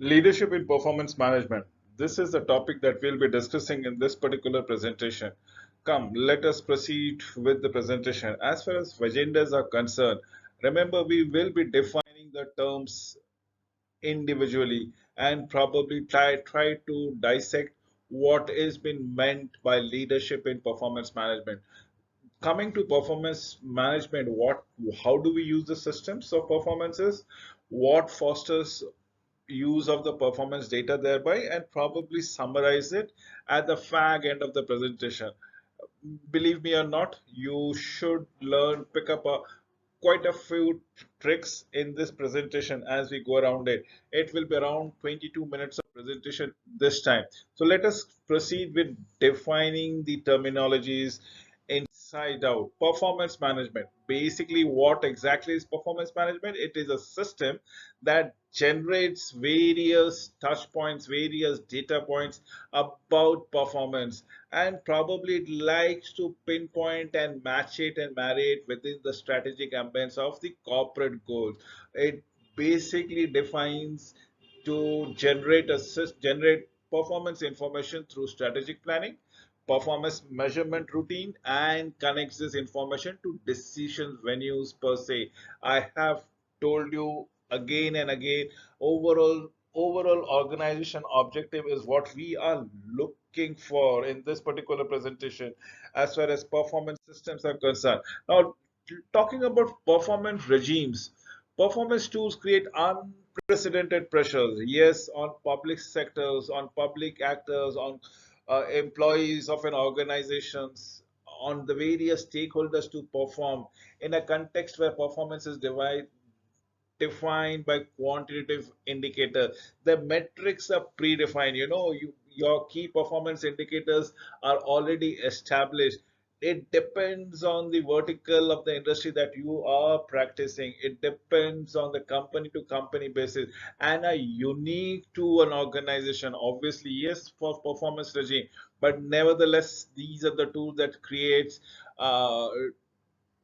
Leadership in performance management. This is the topic that we'll be discussing in this particular presentation. Come, let us proceed with the presentation. As far as agendas are concerned, remember we will be defining the terms individually and probably try to dissect what is been meant by leadership in performance management. Coming to performance management, what how do we use the systems of performances? What fosters use of the performance data thereby, and probably summarize it at the fag end of the presentation. Believe me or not, you should pick up quite a few tricks in this presentation as we go around it. It will be around 22 minutes of presentation this time. So let us proceed with defining the terminologies inside out. Performance management. Basically, what exactly is performance management? It is a system that generates various touch points, various data points about performance, and probably it likes to pinpoint and match it and marry it within the strategic ambience of the corporate goals. It basically defines to generate performance information through strategic planning, performance measurement routine, and connects this information to decision venues per se. I have told you again and again, overall organization objective is what we are looking for in this particular presentation as far as performance systems are concerned. Now, talking about performance regimes, performance tools create unprecedented pressures, yes, on public sectors, on public actors, on employees of an organizations, on the various stakeholders to perform in a context where performance is defined by quantitative indicator. The metrics are predefined. Your key performance indicators are already established. It depends on the vertical of the industry that you are practicing. It depends on the company to company basis and are unique to an organization. Obviously, yes, for performance regime, but nevertheless, these are the tools that creates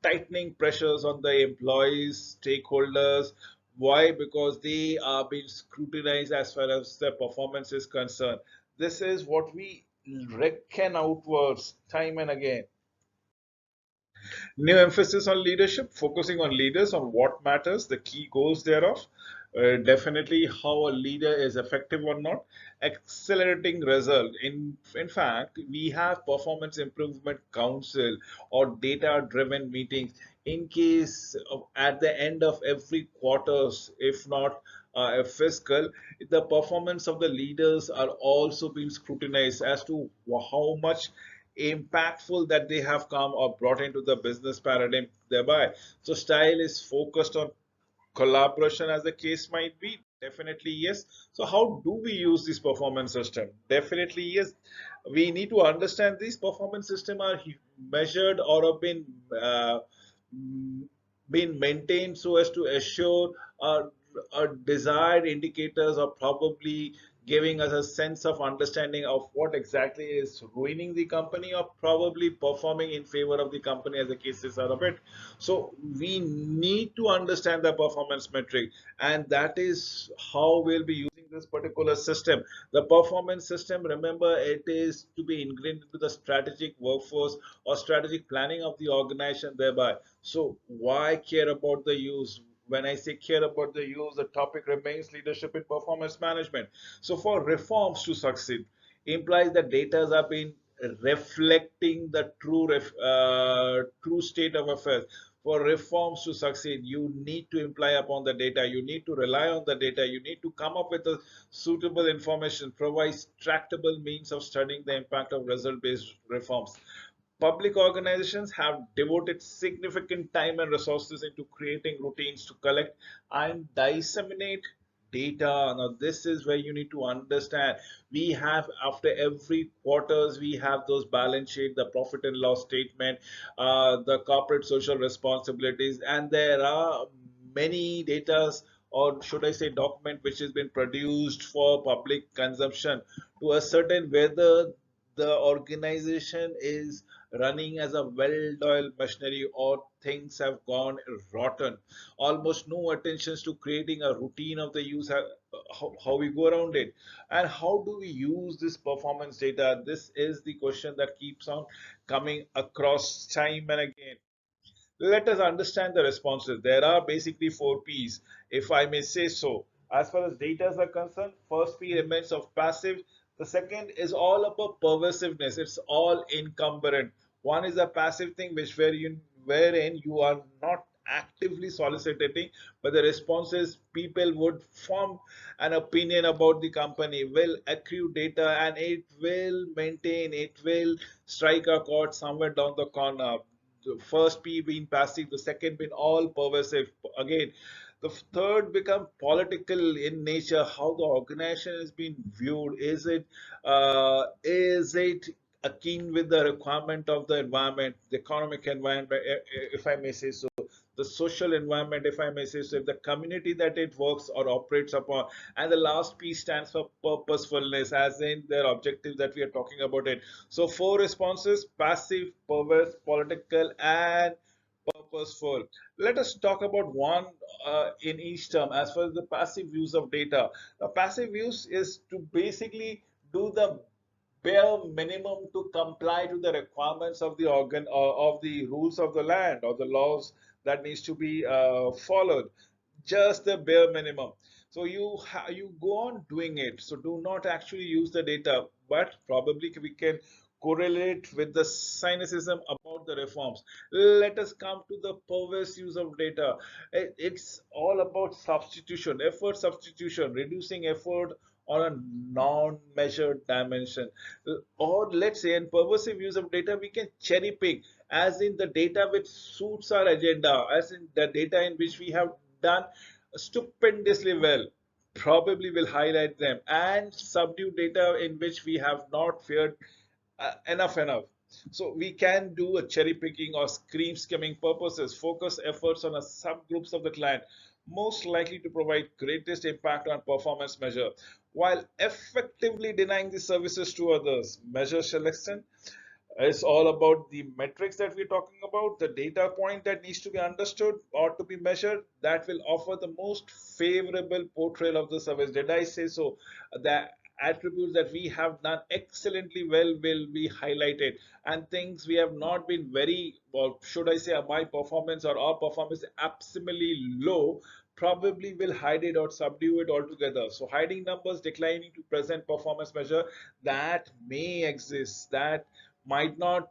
tightening pressures on the employees, stakeholders. Why? Because they are being scrutinized as far as their performance is concerned. This is what we reckon outwards time and again. New emphasis on leadership, focusing on leaders, on what matters, the key goals thereof. Definitely how a leader is effective or not. Accelerating result. In fact, we have performance improvement council or data driven meetings in case of, at the end of every quarters, if not a fiscal, the performance of the leaders are also being scrutinized as to how much impactful that they have come or brought into the business paradigm thereby. So style is focused on collaboration as the case might be. Definitely yes. So how do we use this performance system? Definitely yes. We need to understand these performance system are measured or have mm, been maintained so as to assure our desired indicators or probably giving us a sense of understanding of what exactly is ruining the company or probably performing in favor of the company as the cases are a bit. So we need to understand the performance metric, and that is how we'll be using this particular system. The performance system, remember, it is to be ingrained into the strategic workforce or strategic planning of the organization thereby. So why care about the use? When I say care about the use, the topic remains leadership in performance management. So for reforms to succeed, implies that data have been reflecting the true state of affairs. For reforms to succeed, you need to imply upon the data, you need to rely on the data, you need to come up with a suitable information, provide tractable means of studying the impact of result based reforms. Public organizations have devoted significant time and resources into creating routines to collect and disseminate data. Now, this is where you need to understand. We have, after every quarters, we have those balance sheet, the profit and loss statement, the corporate social responsibilities, and there are many data, or should I say document, which has been produced for public consumption to ascertain whether the organization is running as a well-oiled machinery or things have gone rotten. Almost no attention to creating a routine of the use, how we go around it. And how do we use this performance data? This is the question that keeps on coming across time and again. Let us understand the responses. There are basically four P's, if I may say so. As far as data are concerned, first P remains of passive. The second is all about pervasiveness. It's all encumbrant. One is a passive thing which wherein you are not actively soliciting, but the response is people would form an opinion about the company, will accrue data, and it will maintain, it will strike a chord somewhere down the corner. The first P being passive, the second being all pervasive. Again, the third become political in nature. How the organization is being viewed. Is it akin with the requirement of the environment, the economic environment, if I may say so, the social environment, if I may say so, if the community that it works or operates upon. And the last P stands for purposefulness, as in their objective that we are talking about it. So four responses: passive, perverse, political, and purposeful. Let us talk about one in each term. As far as the passive use of data, the passive use is to basically do the bare minimum to comply to the requirements of the organ or of the rules of the land or the laws that needs to be followed. Just the bare minimum. So you go on doing it. So do not actually use the data, but probably we can correlate with the cynicism about the reforms. Let us come to the perverse use of data. It's all about substitution, effort substitution, reducing effort on a non-measured dimension. Or let's say in pervasive use of data, we can cherry pick, as in the data which suits our agenda, as in the data in which we have done stupendously well. Probably will highlight them, and subdue data in which we have not fared enough. So we can do a cherry picking or screen skimming purposes, focus efforts on a subgroups of the client most likely to provide greatest impact on performance measure, while effectively denying the services to others. Measure selection, it's all about the metrics that we're talking about, the data point that needs to be understood or to be measured that will offer the most favorable portrayal of the service. Did I say so? The attributes that we have done excellently well will be highlighted, and things we have not been very, or should I say, my performance or our performance absolutely low, probably will hide it or subdue it altogether. So hiding numbers declining to present performance measure that may exist, that might not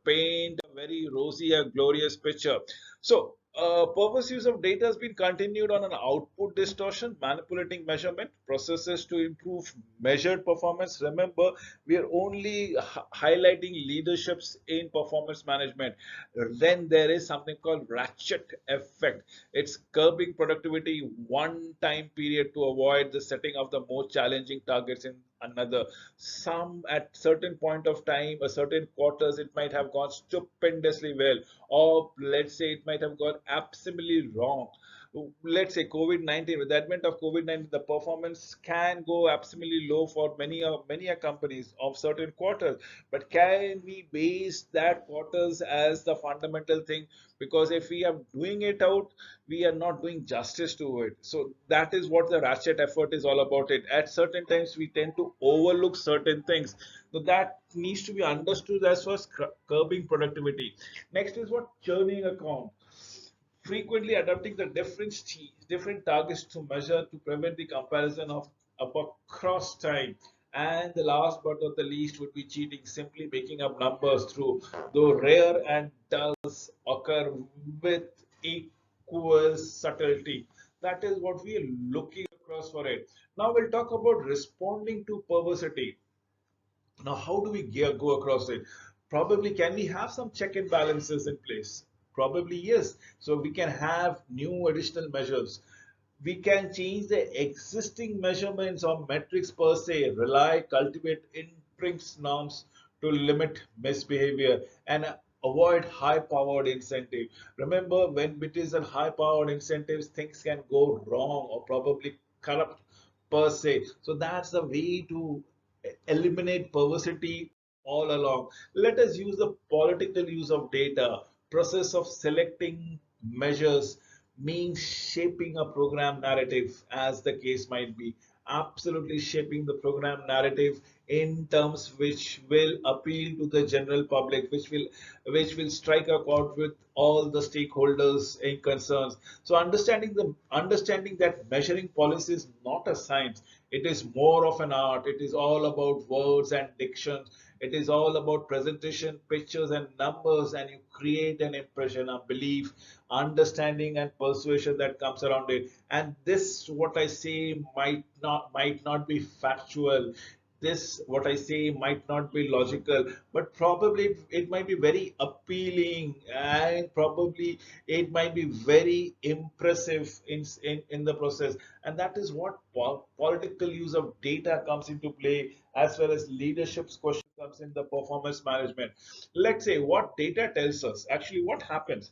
paint a very rosy or glorious picture. So, purpose use of data has been continued on an output distortion, manipulating measurement processes to improve measured performance. Remember, we are only highlighting leaderships in performance management. Then there is something called ratchet effect. It's curbing productivity one time period to avoid the setting of the more challenging targets in another. Some at certain point of time, a certain quarters, it might have gone stupendously well, or let's say it might have gone absolutely wrong. Let's say COVID-19, with the advent of COVID-19, the performance can go absolutely low for many companies of certain quarters. But can we base that quarters as the fundamental thing? Because if we are doing it out, we are not doing justice to it. So that is what the ratchet effort is all about. It at certain times we tend to overlook certain things. So that needs to be understood as far as curbing productivity. Next is what churning account, frequently adopting the different targets to measure to prevent the comparison of across time. And the last but not the least would be cheating, simply making up numbers through, though rare and does occur with equal subtlety. That is what we are looking across for it. Now we'll talk about responding to perversity. Now, how do we go across it? Probably, can we have some check and balances in place? Probably, yes. So we can have new additional measures. We can change the existing measurements or metrics per se, rely, cultivate intrinsic norms to limit misbehavior and avoid high-powered incentive. Remember, when it is a high-powered incentives, things can go wrong or probably corrupt per se. So that's the way to eliminate perversity all along. Let us use the political use of data, process of selecting measures, means shaping a program narrative, as the case might be. Absolutely shaping the program narrative in terms which will appeal to the general public, which will strike a chord with all the stakeholders in concerns. So understanding that measuring policy is not a science, it is more of an art. It is all about words and diction. It is all about presentation, pictures, and numbers, and you create an impression, a belief, understanding, and persuasion that comes around it. And this, what I say, might not be factual. This, what I say, might not be logical, but probably it might be very appealing, and probably it might be very impressive in the process. And that is what political use of data comes into play, as well as leadership's question comes in the performance management. Let's say what data tells us, actually what happens.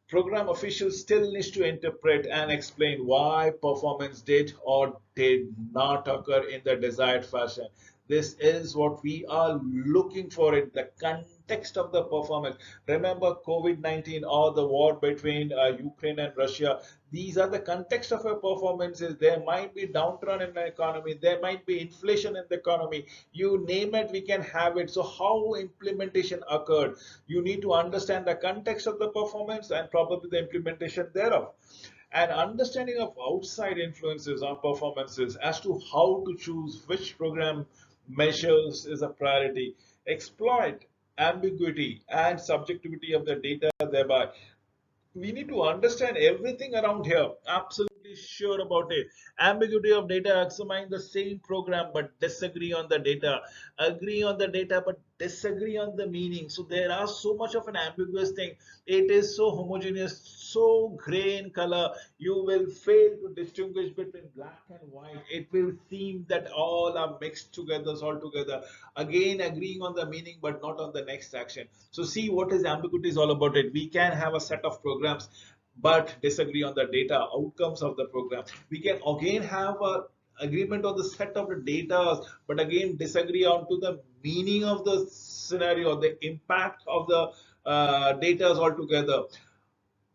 Program officials still need to interpret and explain why performance did or did not occur in the desired fashion. This is what we are looking for in the context of the performance. Remember COVID-19 or the war between Ukraine and Russia. These are the context of our performances. There might be downturn in the economy. There might be inflation in the economy. You name it, we can have it. So how implementation occurred? You need to understand the context of the performance and probably the implementation thereof. And understanding of outside influences on performances as to how to choose which program measures is a priority. Exploit ambiguity and subjectivity of the data, thereby we need to understand everything around here. Absolutely sure about it. Ambiguity of data, examine the same program but disagree on the data, agree on the data but disagree on the meaning. So there are so much of an ambiguous thing. It is so homogeneous, so gray in color, you will fail to distinguish between black and white. It will seem that all are mixed together all together, again agreeing on the meaning but not on the next action. So see what is ambiguity is all about. It, we can have a set of programs but disagree on the data outcomes of the program. We can again have a agreement on the set of the data but again disagree on to the meaning of the scenario, the impact of the data altogether.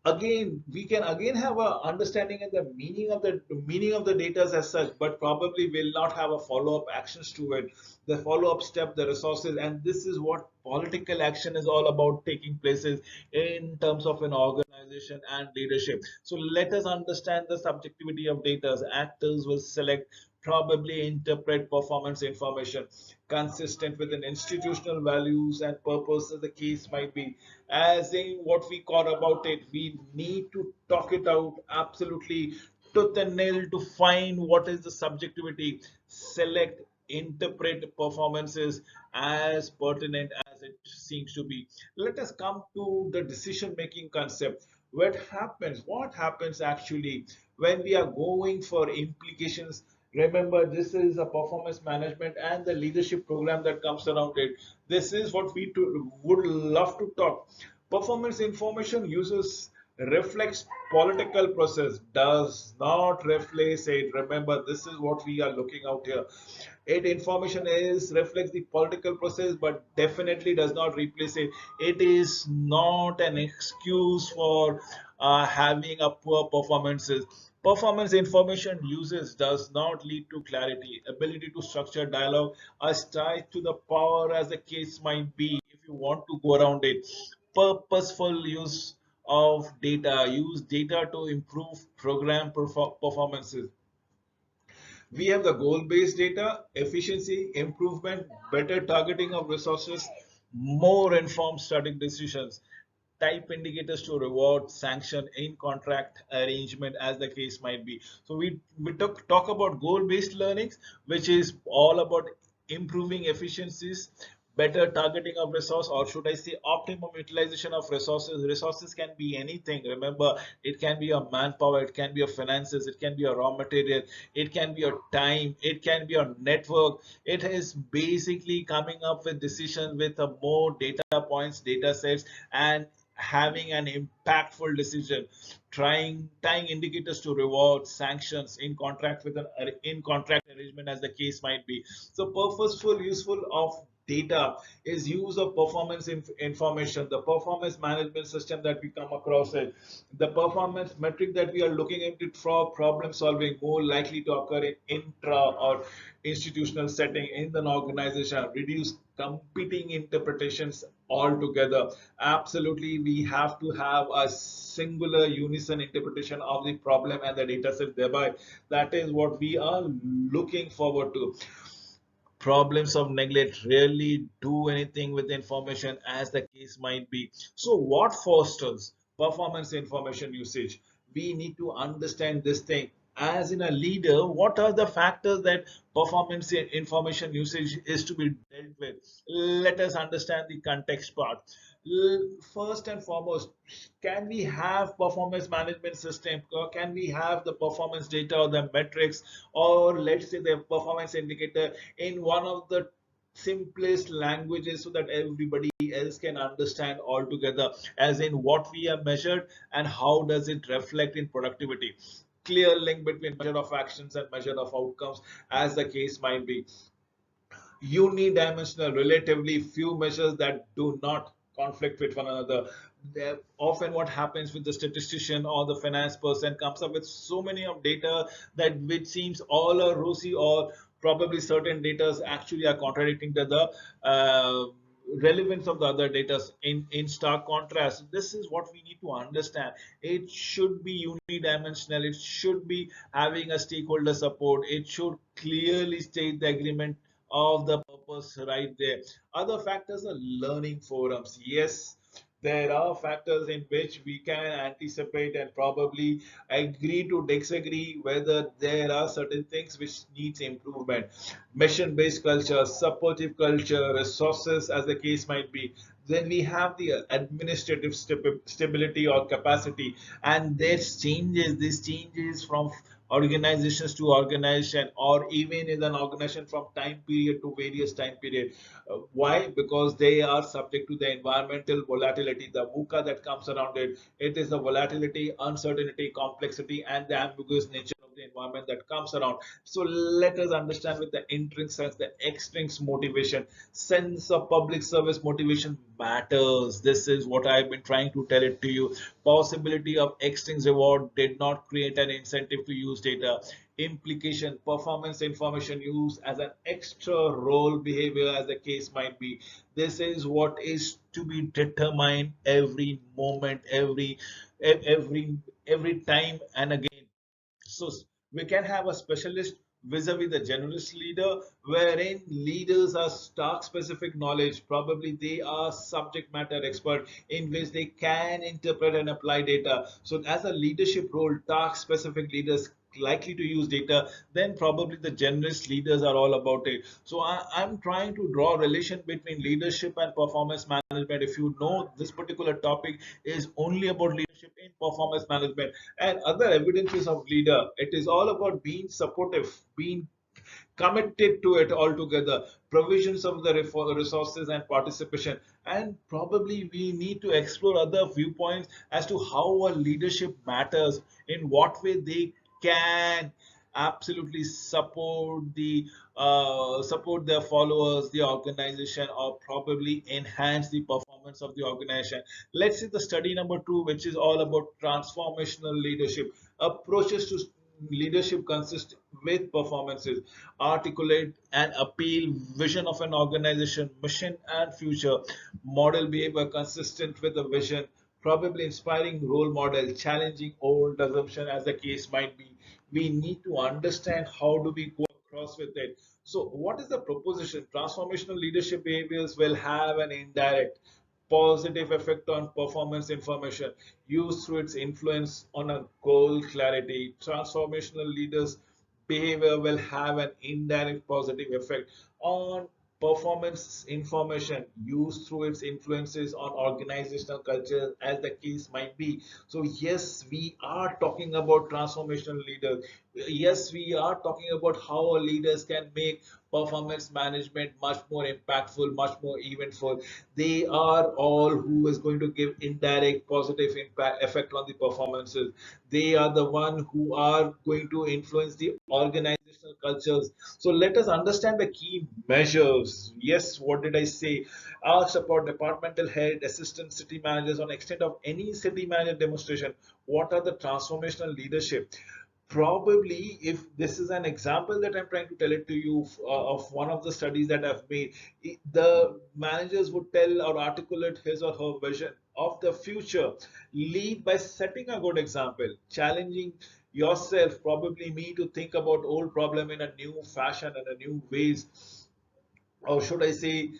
Again we can again have a understanding and the meaning of the data as such, but probably will not have a follow-up actions to it, the follow-up step, the resources. And this is what political action is all about, taking places in terms of an organization and leadership. So let us understand the subjectivity of data. Actors will select, probably interpret performance information consistent with an institutional values and purpose, as the case might be. As in what we call about it, we need to talk it out absolutely tooth and nail to find what is the subjectivity, select, interpret performances as pertinent as it seems to be. Let us come to the decision making concept. What happens actually when we are going for implications. Remember, this is a performance management and the leadership program that comes around it. This is what we would love to talk. Performance information uses reflects political process, does not replace it. Remember, this is what we are looking out here. It information is reflects the political process but definitely does not replace it. It is not an excuse for having a poor performances. Performance information uses does not lead to clarity, ability to structure dialogue, as tied to the power as the case might be. If you want to go around it, purposeful use of data, use data to improve program performances. We have the goal-based data, efficiency, improvement, better targeting of resources, more informed strategic decisions, type indicators to reward, sanction, in contract arrangement, as the case might be. So we talk about goal-based learnings, which is all about improving efficiencies, better targeting of resource, or should I say optimum utilization of resources. Resources can be anything. Remember, it can be your manpower, it can be your finances, it can be your raw material, it can be your time, it can be your network. It is basically coming up with decisions with a more data points, data sets, and having an impactful decision, trying tying indicators to reward, sanctions, in contract with an in contract arrangement, as the case might be. So purposeful useful of data is use of performance information, the performance management system that we come across it, the performance metric that we are looking into for problem solving more likely to occur in intra or institutional setting in an organization, reduce competing interpretations altogether. Absolutely, we have to have a singular unison interpretation of the problem and the data set, thereby that is what we are looking forward to. Problems of neglect rarely do anything with information, as the case might be. So what fosters performance information usage? We need to understand this thing. As in a leader, what are the factors that performance information usage is to be dealt with? Let us understand the context part. First and foremost, can we have performance management system, or can we have the performance data or the metrics, or let's say the performance indicator in one of the simplest languages so that everybody else can understand altogether, as in what we have measured and how does it reflect in productivity? Clear link between measure of actions and measure of outcomes, as the case might be. Unidimensional, relatively few measures that do not conflict with one another. Often what happens with the statistician or the finance person comes up with so many of data that which seems all are rosy, or probably certain data actually are contradicting to the relevance of the other data in stark contrast. This is what we need to understand. It should be unidimensional, it should be having a stakeholder support, it should clearly state the agreement of the purpose right there. Other factors are learning forums. Yes, there are factors in which we can anticipate and probably agree to disagree whether there are certain things which needs improvement. Mission based culture, supportive culture, resources, as the case might be. Then we have the administrative stability or capacity, and this changes from organizations to organization, or even in an organization from time period to various time period. Why? Because they are subject to the environmental volatility, the VUCA that comes around it. It is the volatility, uncertainty, complexity, and the ambiguous nature of the environment that comes around. So let us understand with the intrinsic, the extrinsic motivation, sense of public service motivation matters. This is what I've been trying to tell it to you. Possibility of extrinsic reward did not create an incentive to use data. Implication, performance information used as an extra role behavior, as the case might be. This is what is to be determined every moment, every time and again. So we can have a specialist vis-a-vis the generalist leader, wherein leaders are task specific knowledge. Probably they are subject matter expert in which they can interpret and apply data. So as a leadership role, task specific leaders likely to use data, then probably the generalist leaders are all about it. So I'm trying to draw a relation between leadership and performance management. If you know this particular topic is only about leadership in performance management and other evidences of leader, it is all about being supportive, being committed to it altogether, provisions of the resources and participation. And probably we need to explore other viewpoints as to how our leadership matters, in what way they can absolutely support their followers, the organization, or probably enhance the performance of the organization. Let's see the study number 2, which is all about transformational leadership. Approaches to leadership consist with performances, articulate and appeal vision of an organization, mission and future, model behavior consistent with the vision, probably inspiring role model, challenging old assumption, as the case might be. We need to understand how do we go across with it. So what is the proposition? Transformational leadership behaviors will have an indirect positive effect on performance information used through its influence on a goal clarity. Transformational leaders behavior will have an indirect positive effect on performance information used through its influences on organizational culture, as the case might be. So yes, we are talking about transformational leaders. Yes, we are talking about how our leaders can make performance management much more impactful, much more eventful. They are all who is going to give indirect positive impact effect on the performances. They are the one who are going to influence the organization organizational cultures. So let us understand the key measures. Yes, what did I say? Ask about departmental head, assistant city managers on extent of any city manager demonstration. What are the transformational leadership? Probably, if this is an example that I'm trying to tell it to you of one of the studies that I've made, the managers would tell or articulate his or her vision of the future, lead by setting a good example, challenging yourself, probably me, to think about old problem in a new fashion and a new ways, or should I say,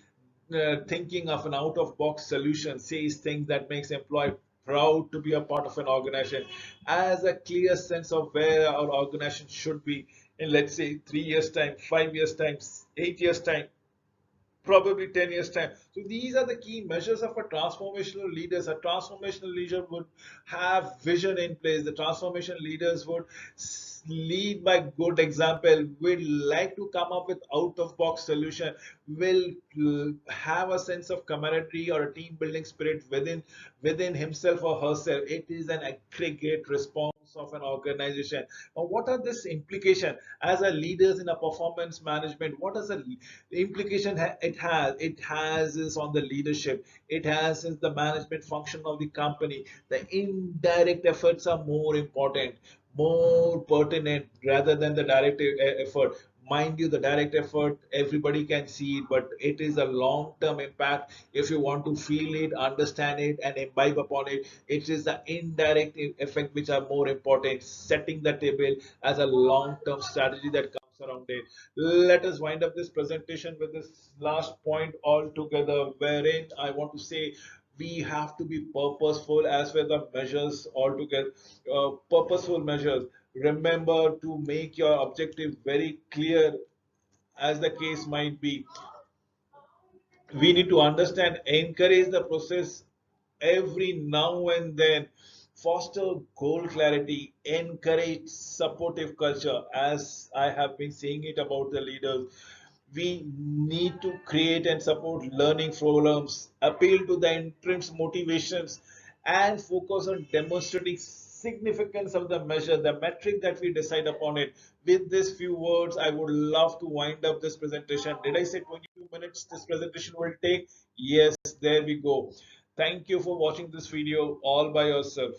thinking of an out-of-box solution, says things that makes employee proud to be a part of an organization, as a clear sense of where our organization should be in, let's say, 3 years time, 5 years time, 8 years time, probably 10 years time. So these are the key measures of a transformational leaders. A transformational leader would have vision in place. The transformation leaders would lead by good example, will like to come up with out of box solution, will have a sense of camaraderie or a team building spirit within himself or herself. It is an aggregate response of an organization. Now, what are this implication as a leaders in a performance management? What is the implication it has? It has is on the leadership. It has is the management function of the company. The indirect efforts are more important, more pertinent rather than the direct effort. Mind you, the direct effort, everybody can see it, but it is a long term impact. If you want to feel it, understand it, and imbibe upon it, it is the indirect effect which are more important. Setting the table as a long term strategy that comes around it. Let us wind up this presentation with this last point altogether, wherein I want to say we have to be purposeful as well the measures altogether. Purposeful measures. Remember to make your objective very clear, as the case might be. We need to understand, encourage the process every now and then, foster goal clarity, encourage supportive culture, as I have been saying it about the leaders. We need to create and support learning forums, appeal to the entrants motivations, and focus on demonstrating significance of the measure, the metric that we decide upon it. With these few words, I would love to wind up this presentation. Did I say 22 minutes this presentation will take? Yes, there we go. Thank you for watching this video all by yourself.